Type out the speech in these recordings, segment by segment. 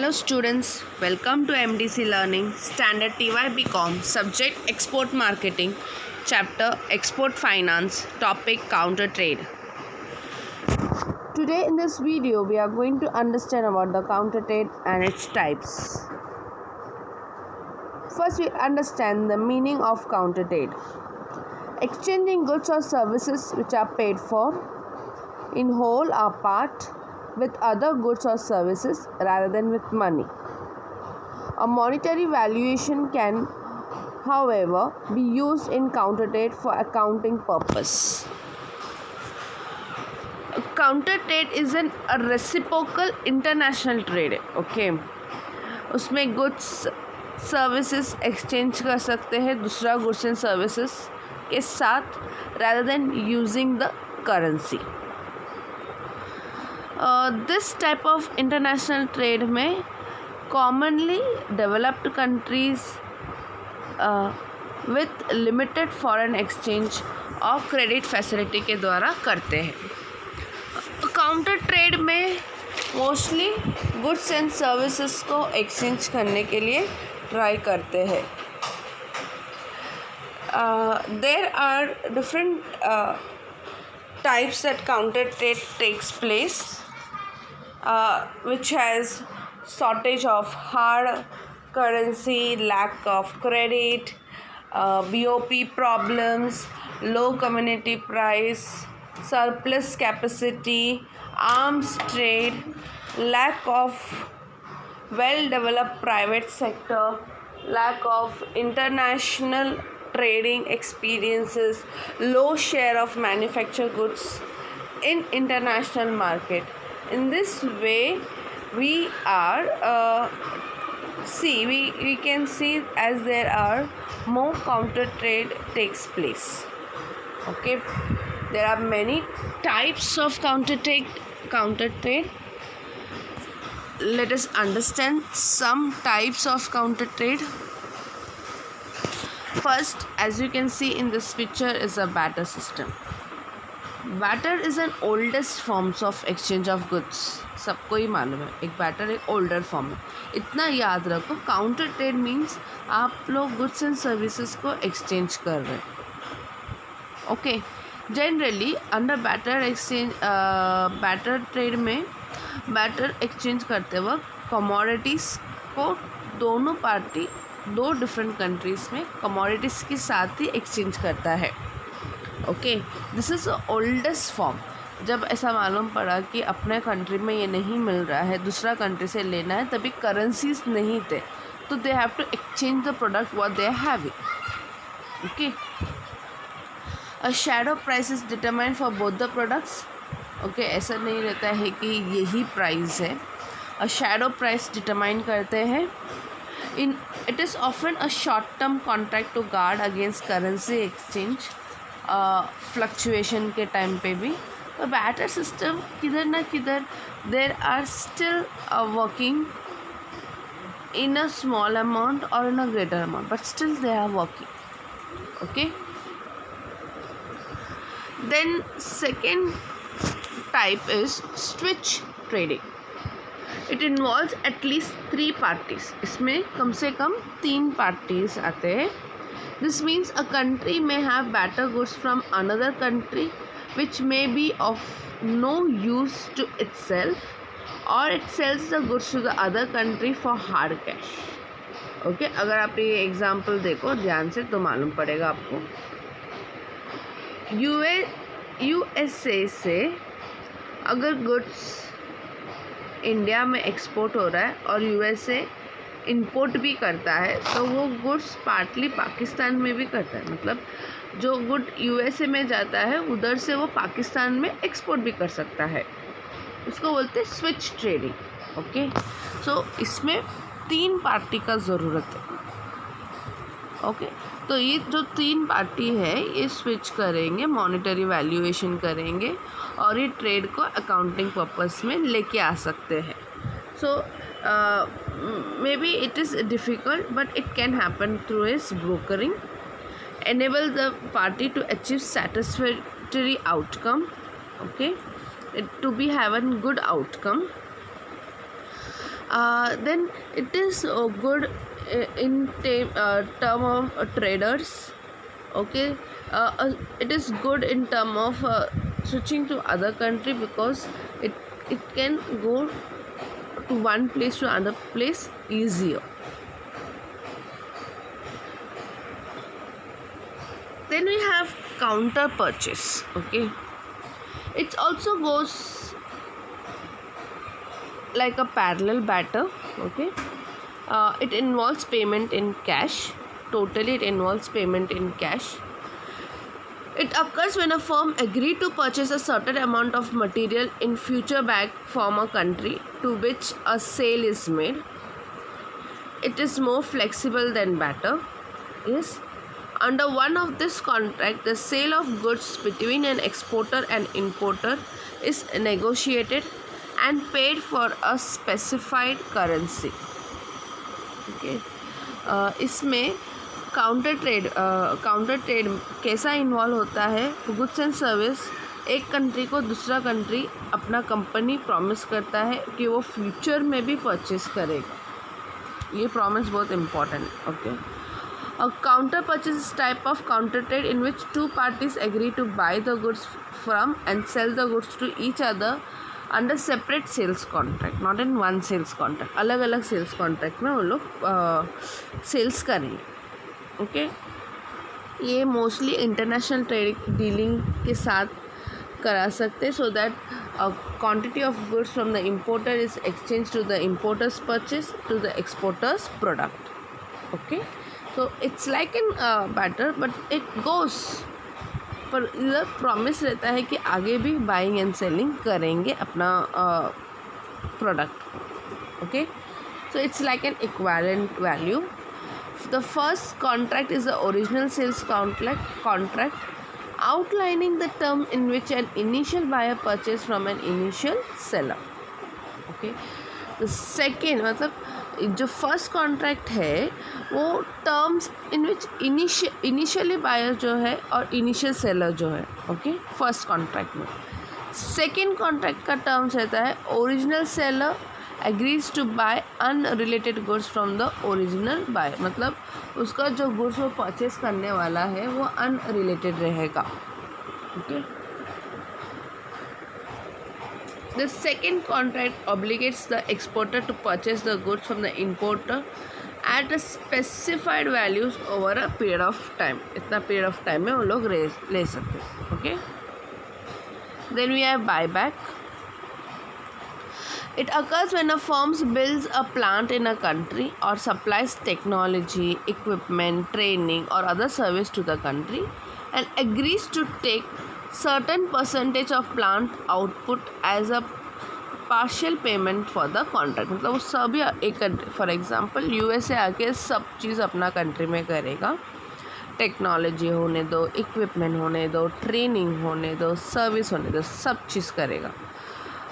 Hello students, welcome to MDC Learning, Standard TY BCom, Subject Export Marketing, Chapter Export Finance, Topic Counter Trade. Today in this video, we are going to understand about the counter trade and its types. First, we understand the meaning of counter trade. Exchanging goods or services which are paid for in whole or part with other goods or services rather than with money. A monetary valuation can, however, be used in counter trade for accounting purpose. Counter trade is a reciprocal international trade. Okay, उसमें goods services exchange कर सकते हैं दूसरा goods and services के साथ rather than using the currency. This type of international trade में commonly developed countries with limited foreign exchange और credit facility के द्वारा करते हैं. काउंटर ट्रेड में मोस्टली गुड्स एंड सर्विसेज को एक्सचेंज करने के लिए ट्राई करते हैं. There are different types that counter trade takes place, which has shortage of hard currency, lack of credit, BOP problems, low commodity price, surplus capacity, arms trade, lack of well developed private sector, lack of international trading experiences, low share of manufactured goods in international market. In this way, we are we can see as there are more counter trade takes place. Okay, there are many types of counter trade. Let us understand some types of counter trade. First, as you can see in this picture, is a barter system. Barter is an oldest forms of exchange of goods. सबको ही मालूम है एक barter एक older form है. इतना याद रखो, counter trade means आप लोग goods and services को exchange कर रहे हैं. Okay, generally under barter trade में barter exchange करते वक्त commodities को दोनों पार्टी दो डिफरेंट कंट्रीज़ में कमोडिटीज़ के साथ ही एक्सचेंज करता है. Okay, this is oldest form. जब ऐसा मालूम पड़ा कि अपने कंट्री में ये नहीं मिल रहा है, दूसरा कंट्री से लेना है, तभी करेंसीज नहीं थे, तो they have to exchange the product what they have. Okay, a shadow price is determined for both the products. Okay, ऐसा नहीं रहता है कि यही प्राइस है. अ शैडो प्राइस डिटरमाइन करते हैं. It is often a short-term contract to guard against currency exchange fluctuation के टाइम पे भी. तो barter system किधर ना किधर there are still working in a small amount or in a greater amount, but still they are working. Okay. Then second type is switch trading. It involves at least 3 parties. इसमें कम से कम 3 parties आते हैं. This means a country may have barter goods from another country which may be of no use to itself, or it sells the goods to the other country for hard cash. Okay, अगर आप ये example देखो ध्यान से तो मालूम पड़ेगा आपको. USA से अगर गुड्स इंडिया में एक्सपोर्ट हो रहा है और यूएसए इंपोर्ट भी करता है, तो वो गुड्स पार्टली पाकिस्तान में भी करता है. मतलब जो गुड यूएसए में जाता है उधर से वो पाकिस्तान में एक्सपोर्ट भी कर सकता है. उसको बोलते हैं स्विच ट्रेडिंग. ओके, सो इसमें 3 पार्टी का ज़रूरत है. ओके, तो ये जो 3 पार्टी है ये स्विच करेंगे, मॉनेटरी वैल्यूएशन करेंगे और ये ट्रेड को अकाउंटिंग पर्पस में लेके आ सकते हैं. So maybe it is difficult but it can happen through is brokering. enable the party to achieve satisfactory outcome. Okay, to be having good outcome. Then it is good in term of traders. Okay, it is good in term of switching to other country, because it can go to one place to another place easier. Then we have counter purchase. Okay, it also goes like a parallel battle. Okay, it involves payment in cash. Totally, it involves payment in cash. It occurs when a firm agrees to purchase a certain amount of material in future back from a country to which a sale is made. It is more flexible than barter. Yes. Under one of this contract, the sale of goods between an exporter and importer is negotiated and paid for a specified currency. Okay. इसमें counter trade कैसा involve होता है? Goods and service, एक country को दूसरा country अपना company promise करता है कि वो फ्यूचर में भी परचेस करेगा. ये प्रॉमिस बहुत important. Okay, a counter purchase is type of counter trade in which two parties agree to buy the goods from and sell the goods to each other under separate sales contract, not in one sales contract. अलग अलग sales contract में वो लोग sales करेंगे. Okay, ये mostly international trade dealing के साथ करा सकते, so that quantity of goods from the importer is exchange to the importers purchase to the exporters product. Okay, so it's like in barter but it goes, पर इधर promise रहता है कि आगे भी बाइंग एंड सेलिंग करेंगे अपना product. Okay, so it's like an equivalent value. The first contract is the original sales contract outlining the term in which an initial buyer purchased from an initial seller. Okay, the second मतलब जो first contract है वो terms in which initially buyer जो है और initial seller जो है. Okay, first contract में. सेकेंड कॉन्ट्रैक्ट का टर्म्स रहता है original seller agrees to buy unrelated goods from the original buyer. मतलब उसका जो गुड्स वो परचेस करने वाला है वो अनरिलेटेड रहेगा. Okay, the second contract obligates the exporter to purchase the goods from the importer at a specified values over a period of time. इतना period of time में वो लोग ले सकते हैं. Okay, then we have buyback. It occurs when a firm builds a plant in a country or supplies technology, equipment, training or other service to the country and agrees to take certain percentage of plant output as a partial payment for the contract. मतलब वो सभी एक country, for example USA आके सब चीज़ अपना country में करेगा. Technology होने दो, इक्विपमेंट होने दो, ट्रेनिंग होने दो, सर्विस होने दो, सब चीज़ करेगा.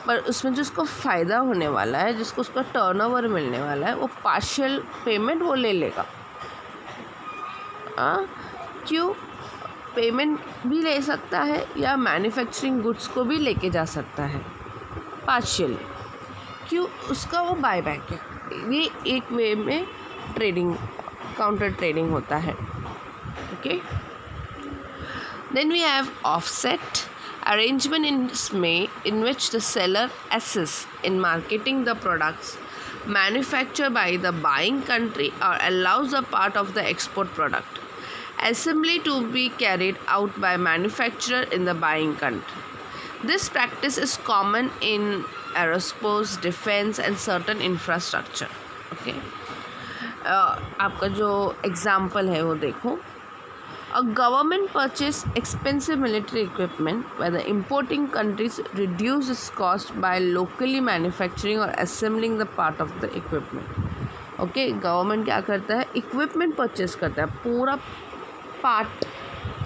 पर उसमें जो उसको फ़ायदा होने वाला है, जिसको उसका टर्नओवर मिलने वाला है, वो पार्शियल पेमेंट वो ले लेगा. क्यों? पेमेंट भी ले सकता है या मैन्युफैक्चरिंग गुड्स को भी लेके जा सकता है पार्शियल. क्यों? उसका वो बायबैक है. ये एक वे में ट्रेडिंग, काउंटर ट्रेडिंग होता है. Okay, then we have offset arrangement in which the seller assists in marketing the products manufactured by the buying country or allows a part of the export product assembly to be carried out by manufacturer in the buying country. This practice is common in aerospace, defense and certain infrastructure. Okay, आपका जो example है वो देखो. A government purchase expensive military equipment where the importing countries reduce its cost by locally manufacturing or assembling the part of the equipment. Okay, government क्या करता है? equipment purchase करता है, पूरा part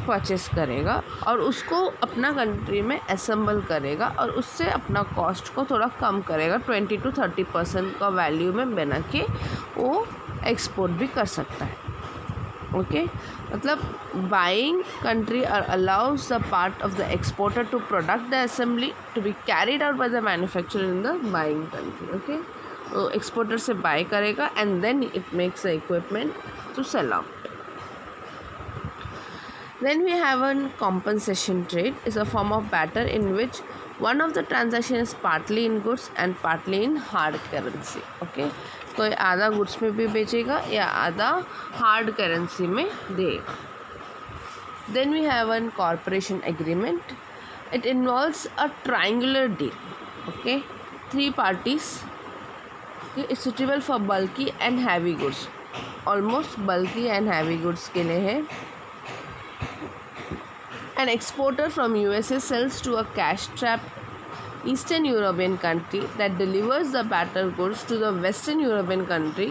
purchase करेगा और उसको अपना कंट्री में assemble करेगा और उससे अपना कॉस्ट को थोड़ा कम करेगा. 20 to 30% का वैल्यू में बना के वो एक्सपोर्ट भी कर सकता है. ओके, मतलब buying country allows the part of the exporter to product the assembly to be carried out by the manufacturer in the buying country. Okay, exporter से बाय करेगा and then it makes the equipment to sell out. Then we have a compensation trade. Is a form of barter in which one of the transaction is partly in goods and partly in hard currency. Okay, कोई आधा goods में भी बेचेगा या आधा hard currency में देगा. Then we have a corporation agreement. It involves a triangular deal. Okay, 3 parties. It's suitable for bulky and heavy goods. Almost bulky and heavy goods के लिए है. An exporter from USA sells to a cash-strapped Eastern European country that delivers the battered goods to the Western European country,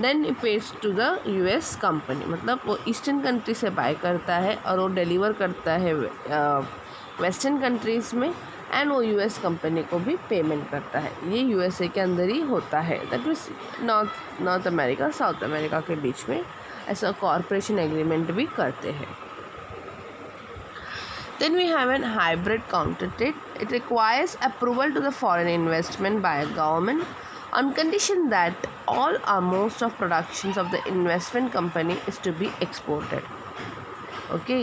then it pays to the US company. मतलब वो eastern country से bye करता है और वो deliver करता है western countries में एंड वो यूएस कंपनी को भी पेमेंट करता है. ये यूएसए के अंदर ही होता है. That means north America south America के बीच में ऐसा कॉर्पोरेशन एग्रीमेंट भी करते हैं. Then we have a hybrid counter trade. It requires approval to the foreign investment by a government on condition that all or most of productions of the investment company is to be exported. Okay,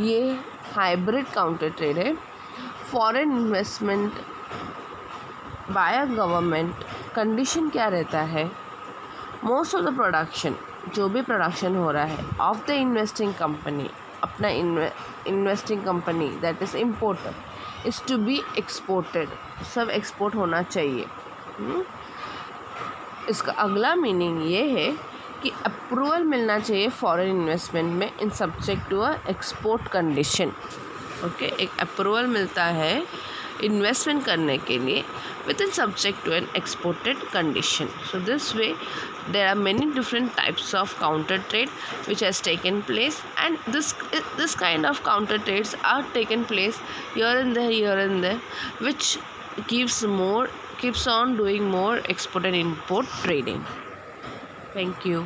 ये hybrid counter trade है. Foreign investment by a government condition क्या रहता है? Most of the production, जो भी production हो रहा है of the investing company, अपना investing company that is importer is to be exported. सब एक्सपोर्ट होना चाहिए. इसका अगला मीनिंग ये है कि अप्रूवल मिलना चाहिए फॉरेन इन्वेस्टमेंट में in subject to a export condition. Okay, एक अप्रूवल मिलता है इन्वेस्टमेंट करने के लिए with in subject to an exported condition. So this way there are many different types of counter trade which has taken place, and this kind of counter trades are taken place here and there, which keeps on doing more export and import trading. Thank you.